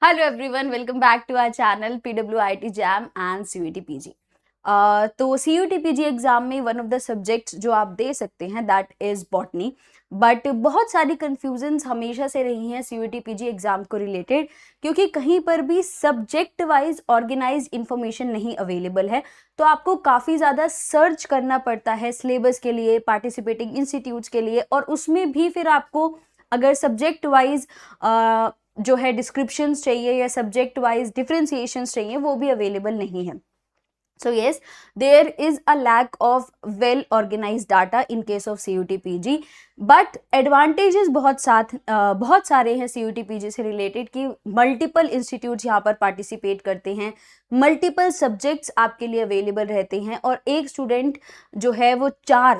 Hello everyone, welcome back to our channel PWIT JAM and CUET PG। तो CUET PG exam में one of the subjects जो आप दे सकते हैं that is botany. But बहुत सारी कंफ्यूजन्स हमेशा से रही हैं CUET PG एग्जाम को रिलेटेड, क्योंकि कहीं पर भी सब्जेक्ट वाइज ऑर्गेनाइज इंफॉर्मेशन नहीं अवेलेबल है। तो आपको काफ़ी ज़्यादा सर्च करना पड़ता है सिलेबस के लिए, पार्टिसिपेटिंग इंस्टीट्यूट्स के लिए, और उसमें भी फिर आपको अगर सब्जेक्ट वाइज जो है डिस्क्रिप्शंस चाहिए या सब्जेक्ट वाइज डिफरेंशिएशंस चाहिए, वो भी अवेलेबल नहीं है। So yes, there is a lack of well organized data in case of CUET PG, but advantages बहुत सारे हैं CUET PG से रिलेटेड कि मल्टीपल इंस्टीट्यूट्स यहाँ पर पार्टिसिपेट करते हैं, मल्टीपल सब्जेक्ट्स आपके लिए अवेलेबल रहते हैं, और एक स्टूडेंट जो है वो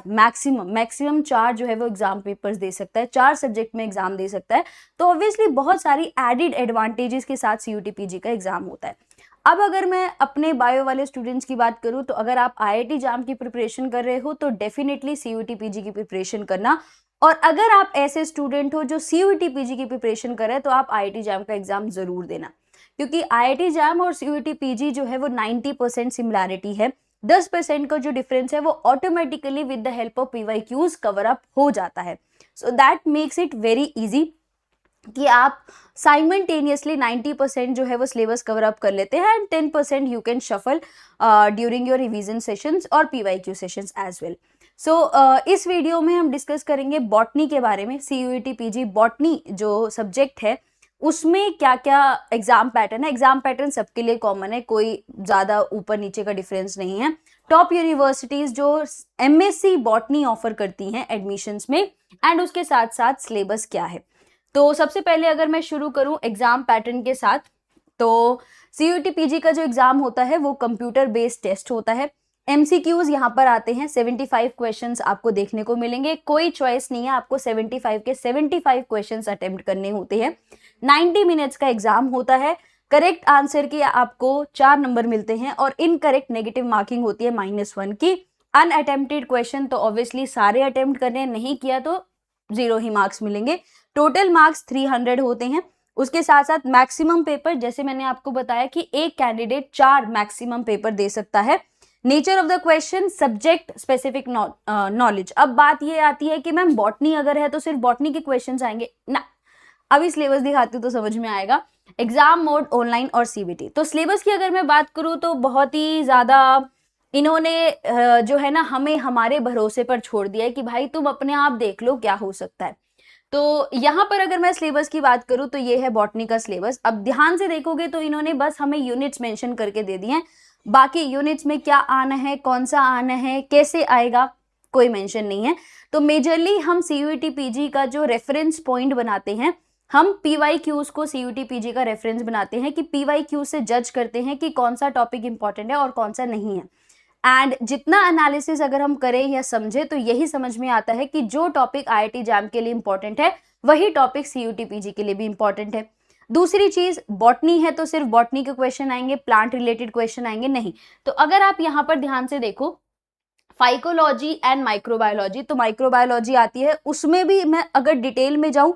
मैक्सिमम चार जो है वो एग्जाम पेपर्स दे सकता है, 4 सब्जेक्ट में एग्जाम दे सकता है। तो ऑब्वियसली बहुत सारी एडिड एडवांटेजेस के साथ CUET PG का एग्जाम होता है। अब अगर मैं अपने बायो वाले स्टूडेंट्स की बात करूं, तो अगर आप IIT जैम की प्रिपरेशन कर रहे हो तो डेफिनेटली CUET PG की प्रिपरेशन करना, और अगर आप ऐसे स्टूडेंट हो जो CUET PG की प्रिपरेशन कर रहे हैं तो आप IIT जैम का एग्जाम जरूर देना, क्योंकि IIT जैम और CUET PG जो है वो 90% सिमिलैरिटी है। 10% का जो डिफरेंस है वो automatically with the help of PYQs cover up हो जाता है। So that makes it very easy कि आप साइमल्टेनियसली 90% जो है वो सिलेबस कवर अप कर लेते हैं, and 10% you can shuffle during your revision sessions और PYQ सेशंस एज वेल। सो इस वीडियो में हम डिस्कस करेंगे बॉटनी के बारे में। CUET PG बॉटनी जो सब्जेक्ट है उसमें क्या क्या एग्जाम पैटर्न है। एग्जाम पैटर्न सबके लिए कॉमन है, कोई ज़्यादा ऊपर नीचे का डिफरेंस नहीं है। टॉप यूनिवर्सिटीज़ जो MSc बॉटनी ऑफर करती हैं एडमिशन्स में, एंड उसके साथ साथ सिलेबस क्या है। तो सबसे पहले अगर मैं शुरू करूं एग्जाम पैटर्न के साथ, तो CUET PG का जो एग्जाम होता है वो कंप्यूटर बेस्ड टेस्ट होता है। MCQs यहाँ पर आते हैं, 75 क्वेश्चंस आपको देखने को मिलेंगे, कोई चॉइस नहीं है, आपको 75 के 75 क्वेश्चंस अटेम्प्ट करने होते हैं। 90 मिनट्स का एग्जाम होता है। करेक्ट आंसर के आपको 4 नंबर मिलते हैं, और इनकरेक्ट नेगेटिव मार्किंग होती है -1 की। अनअटेम्प्टेड क्वेश्चन तो ऑब्वियसली सारे अटेम्प्ट करने, नहीं किया तो 0 ही मार्क्स मिलेंगे। टोटल मार्क्स 300 होते हैं। उसके साथ साथ मैक्सिमम पेपर, जैसे मैंने आपको बताया कि एक कैंडिडेट 4 मैक्सिमम पेपर दे सकता है। Nature of the question, subject specific knowledge. अब बात ये आती है कि मैम बॉटनी अगर है तो सिर्फ बॉटनी के क्वेश्चंस आएंगे ना। अभी सिलेबस दिखाती हूँ तो समझ में आएगा। एग्जाम मोड ऑनलाइन और CBT। तो सिलेबस की अगर मैं बात करूँ तो बहुत ही ज्यादा इन्होंने जो है ना हमें हमारे भरोसे पर छोड़ दिया है कि भाई तुम अपने आप देख लो क्या हो सकता है। तो यहाँ पर अगर मैं सिलेबस की बात करूँ तो ये है बॉटनी का सिलेबस। अब ध्यान से देखोगे तो इन्होंने बस हमें यूनिट्स मेंशन करके दे दिए हैं, बाकी यूनिट्स में क्या आना है, कौन सा आना है, कैसे आएगा, कोई मेंशन नहीं है। तो मेजरली हम CUET PG का जो रेफरेंस पॉइंट बनाते हैं, हम PYQs को CUET PG का रेफरेंस बनाते हैं कि PYQ से जज करते हैं कि कौन सा टॉपिक इंपॉर्टेंट है और कौन सा नहीं है। एंड जितना एनालिसिस अगर हम करें या समझे तो यही समझ में आता है कि जो टॉपिक IIT जैम के लिए इंपॉर्टेंट है वही टॉपिक CUET PG के लिए भी इंपॉर्टेंट है। दूसरी चीज, बॉटनी है तो सिर्फ बॉटनी के क्वेश्चन आएंगे, प्लांट रिलेटेड क्वेश्चन आएंगे नहीं। तो अगर आप यहाँ पर ध्यान से देखो, फाइकोलॉजी एंड माइक्रोबायोलॉजी, तो माइक्रोबायोलॉजी आती है, उसमें भी मैं अगर डिटेल में जाऊं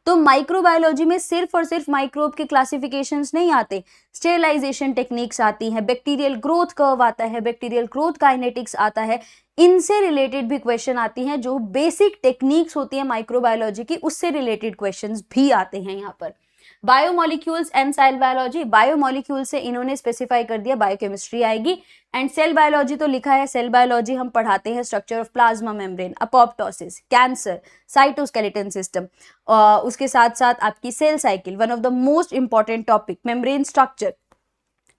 तो माइक्रोबायोलॉजी में सिर्फ और सिर्फ माइक्रोब के क्लासिफिकेशंस नहीं आते, स्टेरिलाइजेशन टेक्निक्स आती हैं, बैक्टीरियल ग्रोथ कर्व आता है, बैक्टीरियल ग्रोथ काइनेटिक्स आता है, इनसे रिलेटेड भी क्वेश्चन आती हैं। जो बेसिक टेक्निक्स होती है माइक्रोबायोलॉजी की, उससे रिलेटेड क्वेश्चंस भी आते हैं यहाँ पर। Biomolecules and cell biology, biomolecule से इन्होंने स्पेसिफाई कर दिया बायोकेमिस्ट्री आएगी। एंड सेल बायोलॉजी तो लिखा है, सेल बायोलॉजी हम पढ़ाते हैं structure of plasma membrane, apoptosis, cancer, cytoskeleton system. उसके साथ साथ आपकी cell cycle, one of the most important topic, membrane structure,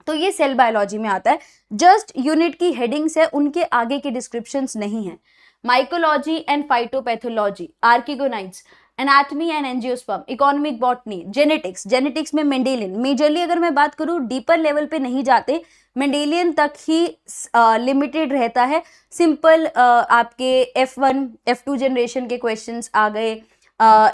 तो ये सेल बायोलॉजी में आता है। जस्ट यूनिट की हेडिंग्स है, उनके आगे की डिस्क्रिप्शंस नहीं है। Mycology and phytopathology, archegoniates, anatomy and angiosperm, economic botany, genetics, genetics में मेंडेलियन। मेजरली अगर मैं बात करूं डीपर लेवल पे नहीं जाते, मेंडेलियन तक ही लिमिटेड रहता है। सिंपल आपके F1 F2 जनरेशन के क्वेश्चंस आ गए,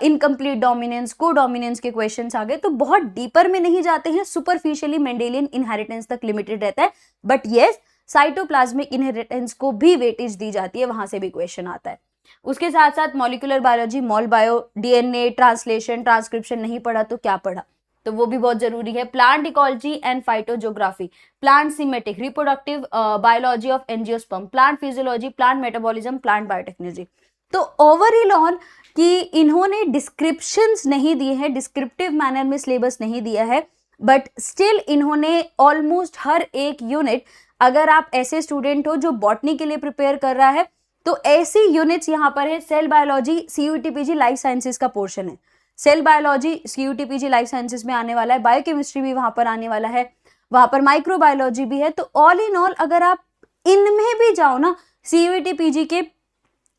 इनकम्प्लीट डोमिनेंस, को डोमिनेंस के क्वेश्चंस आ गए, तो बहुत डीपर में नहीं जाते हैं। सुपरफिशियली मेंडेलियन इनहेरिटेंस तक लिमिटेड रहता है, बट येस साइटोप्लाज्मिक इनहेरिटेंस को भी वेटेज दी जाती है, वहां से भी क्वेश्चन आता है। उसके साथ साथ molecular biology, mol bio, DNA translation transcription नहीं पढ़ा तो क्या पढ़ा। तो वो भी बहुत जरूरी है। Plant ecology and phytogeography, plant systematic, reproductive biology of angiosperm, plant physiology, plant metabolism, plant biotechnology. तो ओवरऑल ऑन कि इन्होंने डिस्क्रिप्शंस नहीं दिए हैं, डिस्क्रिप्टिव मैनर में सिलेबस नहीं दिया है, बट स्टिल इन्होंने ऑलमोस्ट हर एक यूनिट, अगर आप ऐसे स्टूडेंट हो जो बॉटनी के लिए प्रिपेयर कर रहा है तो ऐसी यूनिट्स यहाँ पर है। Cell biology CUTPG life sciences का पोर्शन है, cell biology CUTPG life sciences में आने वाला है, बायोकेमिस्ट्री भी वहां पर आने वाला है, वहां पर माइक्रोबायोलॉजी भी है। तो ऑल इन ऑल अगर आप इनमें भी जाओ ना, CUTPG के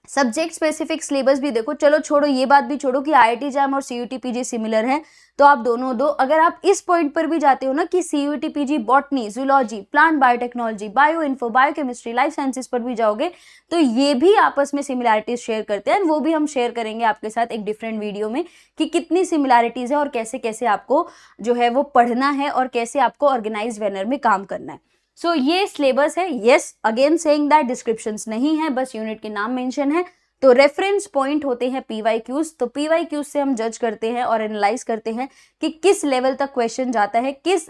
सब्जेक्ट स्पेसिफिक सिलेबस भी देखो, चलो छोड़ो ये बात भी छोड़ो कि IIT जैम और CUTPG सिमिलर है, तो आप दोनों दो। अगर आप इस पॉइंट पर भी जाते हो ना कि CUTPG botany, zoology, plant biotechnology, bio info, biochemistry, life sciences पर भी जाओगे तो ये भी आपस में सिमिलैरिटीज शेयर करते हैं। वो भी हम शेयर करेंगे आपके साथ एक डिफरेंट वीडियो में कि कितनी सिमिलैरिटीज है और कैसे कैसे आपको जो है वो पढ़ना है और कैसे आपको ऑर्गेनाइज मैनर में काम करना है। सो ये सिलेबस है। Yes, again saying that descriptions नहीं है, बस यूनिट के नाम मेंशन है। तो रेफरेंस पॉइंट होते हैं PYQs। तो PYQs से हम जज करते हैं और एनालाइज करते हैं कि किस लेवल तक क्वेश्चन जाता है, किस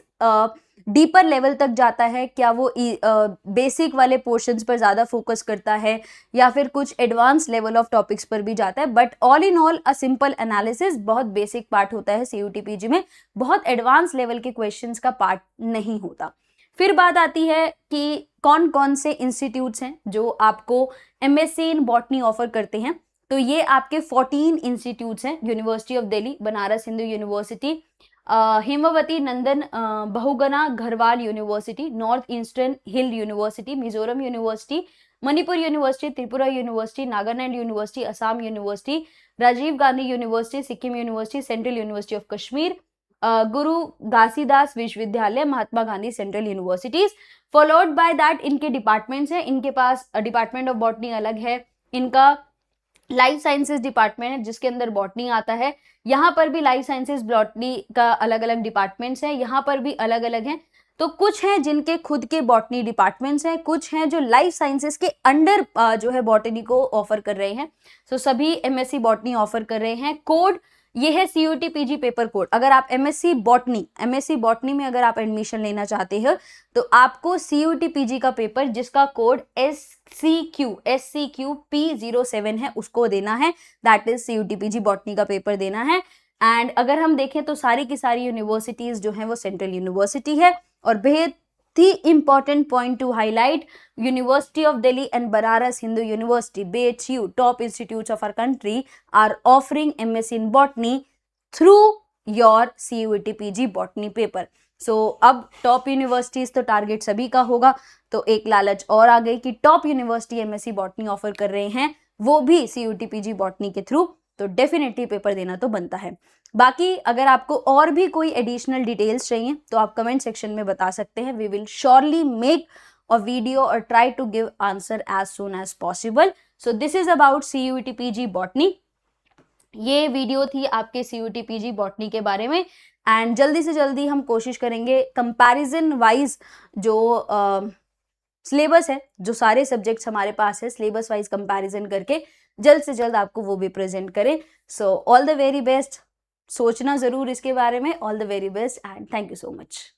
डीपर लेवल तक जाता है, क्या वो बेसिक वाले पोर्शंस पर ज़्यादा फोकस करता है या फिर कुछ एडवांस लेवल ऑफ टॉपिक्स पर भी जाता है। But all in all a simple analysis बहुत बेसिक पार्ट होता है CUTPG में, बहुत एडवांस लेवल के क्वेश्चंस का पार्ट नहीं होता। फिर बात आती है कि कौन कौन से इंस्टीट्यूट्स हैं जो आपको MSc इन बॉटनी ऑफर करते हैं। तो ये आपके 14 इंस्टीट्यूट्स हैं। University of Delhi, Banaras Hindu University, Hemvati Nandan Bahuguna Garhwal University, North Eastern Hill University, Mizoram University, Manipur University, Tripura University, Nagaland University, Assam University, Rajiv Gandhi University, Sikkim University, Central University of Kashmir, Guru Ghasidas Vishwavidyalaya, Mahatma Gandhi Central Universities. Followed by that इनके डिपार्टमेंट्स हैं। इनके पास डिपार्टमेंट ऑफ बॉटनी अलग है, इनका लाइफ साइंसेज डिपार्टमेंट है जिसके अंदर बॉटनी आता है। यहाँ पर भी लाइफ साइंसेज बॉटनी का अलग अलग डिपार्टमेंट्स हैं, यहाँ पर भी अलग अलग हैं। तो कुछ हैं जिनके खुद के बॉटनी डिपार्टमेंट्स हैं, कुछ हैं जो लाइफ साइंसेज के अंडर जो है बॉटनी को ऑफर कर रहे हैं। सो सभी MSc बॉटनी ऑफर कर रहे हैं। कोड ये है CUTPG पेपर कोड। अगर आप MSc बॉटनी में अगर आप एडमिशन लेना चाहते हो तो आपको CUTPG का पेपर जिसका कोड SCQ P07 है उसको देना है, दैट इज CUTPG बॉटनी का पेपर देना है। एंड अगर हम देखें तो सारी की सारी यूनिवर्सिटीज जो हैं वो सेंट्रल यूनिवर्सिटी है। और बेहद ही important point to highlight, University of Delhi and Banaras Hindu University, BHU, top institutes of our country, are offering MSc in botany through your CUTPG botany paper. So अब top universities तो target सभी का होगा, तो एक लालच और आ गई कि top university MSc botany offer कर रहे हैं, वो भी CUTPG बॉटनी के थ्रू, तो डेफिनेटली पेपर देना तो बनता है। बाकी अगर आपको और भी कोई एडिशनल डिटेल्स चाहिए तो आप कमेंट सेक्शन में बता सकते हैं। We will surely make a video or try to give answer as soon as possible. So this is about CUTPG botany. ये वीडियो थी आपके CUTPG बॉटनी के बारे में। एंड जल्दी से जल्दी हम कोशिश करेंगे कंपैरिजन वाइज जो सिलेबस है, जो सारे सब्जेक्ट्स हमारे पास है, सिलेबस वाइज कंपैरिजन करके जल्द से जल्द आपको वो भी प्रेजेंट करें। So all the very best, सोचना जरूर इसके बारे में। All the very best and thank you so much.